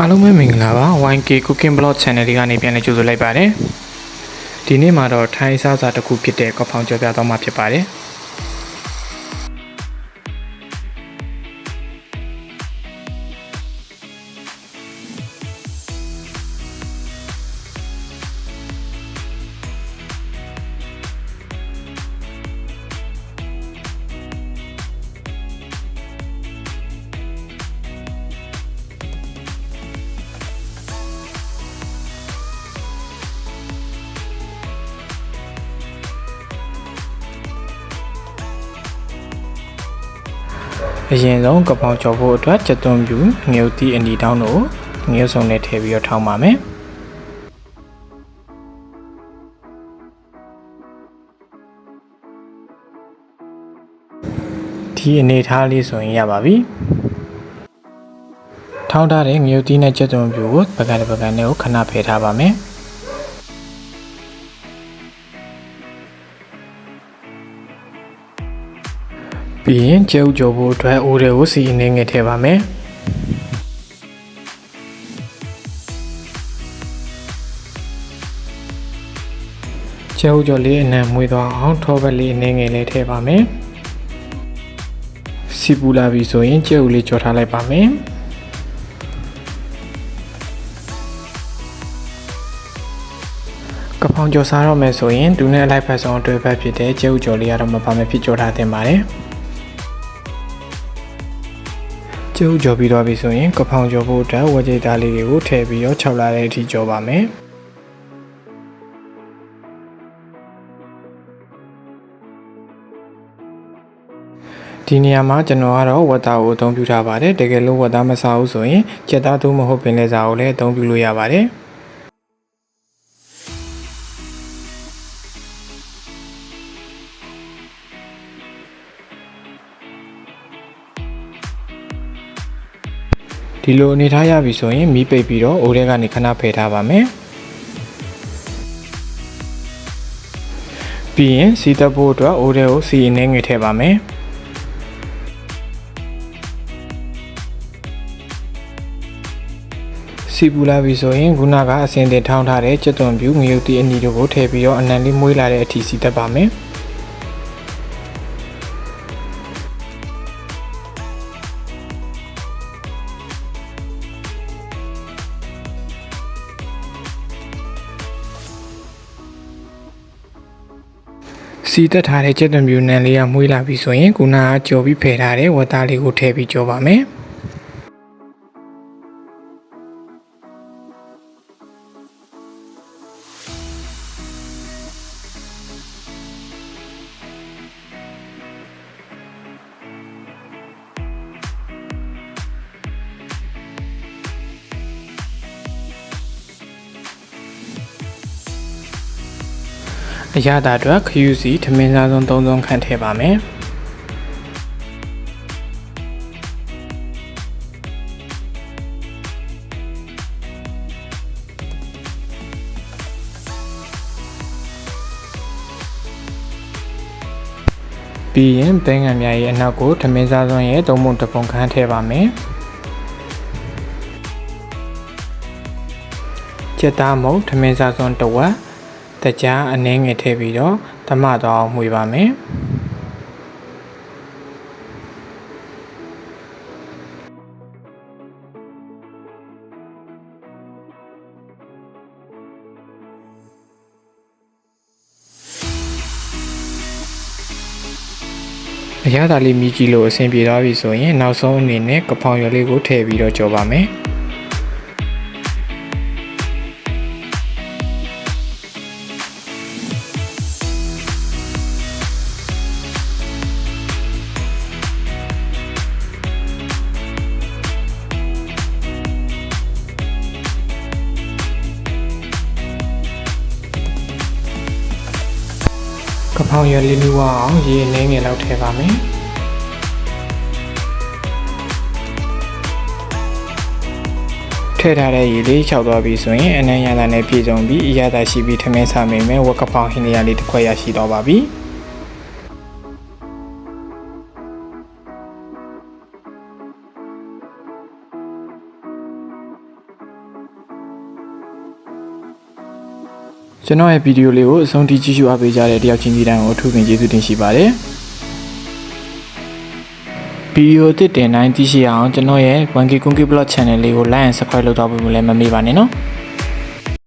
အားလုံးပဲမင်္ဂလာပါ YK Cooking Blog Channel လေးကနေပြန်လည်ကြိုဆိုလိုက်ပါတယ်ဒီနေ့မှာတော့ထိုင်းစားစာတစ်ခုဖြစ်တဲ့ကောက်ဖောင်ကြော်ပြသွားမှာဖြစ်ပါတယ်အရင်ဆုံးကပောင်ကြော်ဖို့အတွက်ချက်သွန်းပြူငရုတ်သီးအနီတောင်းတို့ငရုတ်စုံနဲ့ထည့်ပြီးတော့ထောင်းပါမယ်ဒီအနေထားလေးဆိုရင်ရပါပြီထောင်းထားတဲ့ငရုတ်သီးနဲ့ချက်သွန်းပြူကိုပကံနဲ့ကိုခဏဖယ်ထားပါမယ်ပြီးရင်ကျဲဥကြော်ဖို့အတွက်အိုးတွေကိုစီအနေငယ်ထည့်ပါမယ်ကျဲဥကြော်လေးအနံမွေးသွားအောင်ထောပတ်လေးအနေငယ်လေးထည့်ပါမယ်စီပူလာပြီဆိုရင်ကျဲဥလေးကြော်ထားလိုက်ပါမယ်ကပောင်ကြော်စားတော့မယ်ဆိုရင်ဒူးနဲ့အလိုက်ဖက်ဆုံးအတွက်ပဲဖြစ်တဲ့ကျဲဥကြော်လေးကတော့မပါမဖြစ်ကြော်ထားတင်ပါတယ်ကျုပ်ကြော်ပြီးတော့ပြီဆိုရင်ကဖောင်ကြော်ဖို့အတွက်ဝကြိတ်သားလေးတွေကိုထည့်ပြီးတော့6လာတဲ့အထိကြော်ပါမယ်ဒီနေရာမှာကျွန်တော်ကတော့ဝတ်သားကိုအသုံးပြုထားပါတယ်တကယ်လို့ဝတ်သားမစားဘူးဆိုရင်ကြက်သားသို့မဟုတ်ပင်လယ်စာကိုလည်းအသုံးပြုလို့ရပါတယ်ဒီလိုအနေထားရပြီဆိုရင်မီးပိတ်ပြီးတော့အိုးထဲကနေခဏဖယ်ထားပါမယ်ပြီးရင်စီတက်ဖို့အတွက်အိုးထဲကိုစီအနေငယ်ထည့်ပါမယ်စီပူလာပြီဆိုရင်ခုနကအစင်တင်ထောင်းထားတဲ့ကြက်သွန်ပြူငရုတ်သီးအနီတို့ကိုထည့်ပြီးတော့အနံလေးမွေးလာတဲ့အထိစီတက်ပါမယ်စီတက်ထားတဲ့ကြက်သွန်ပြူနံလေးကမွေးလာပြီဆိုရင်ခုနကကြော်ပြီးဖယ်ထားတဲ့ဝတ်သားလေးကိုထည့်ပြီးကြော်ပါမယ်အရသာအတွက်ခယူစီထမင်းစားဆုံး3ဆုံးခန့်ထည့်ပါမယ်ပြီးရင်ဘဲငံများရဲ့အနောက်ကိုထမင်းစားဆုံးရဲ့3ပုံ1ပုံခန့်ထည့်ပါမယ်ကြက်သားမုတ်ထမင်းစားဆုံး1ဝက်တကြားအနှဲငယ်ထည့်ပြီးတော့ဓမ္မသွားအောင်မှွေပါမယ်အရသာလေးမြည်ကြည့်လို့အဆင်ပြေသွားပြီဆိုရင်နောက်ဆုံးအနေနဲ့ကဖောင်ရွက်လေးကိုထည့်ပြီးတော့ကြော်ပါမယ်ကဖောင်ရွက်လေးလူအောင်ရေနှင်းငယ်လောက်ထည့်ပါမယ်ထည့်ထားတဲ့ရေလေးခြောက်သွားပြီဆိုရင်အနံ့ရတာနဲ့ပြည့်စုံပြီးအရသာရှိပြီးထမင်းစားမိမယ်ဝက်ကဖောင်ဟင်းရလေးတစ်ခွက်ရရှိတော့ပါပြီ ကျွန်တော်ရဲ့ဗီဒီယိုလေးကိုအဆုံးထိကြည့်ရှုအားပေးကြတဲ့တယောက်ချင်းဒီတိုင်းကိုအထူးပင်ကျေးဇူးတင်ရှိပါတယ်ဗီဒီယိုအသစ်တင်တိုင်းသိရှိအောင်ကျွန်တော်ရဲ့ 1K Kunki Blog Channel လေးကို like and subscribe လုပ်တော့ဖို့လည်းမမေ့ပါနဲ့နော်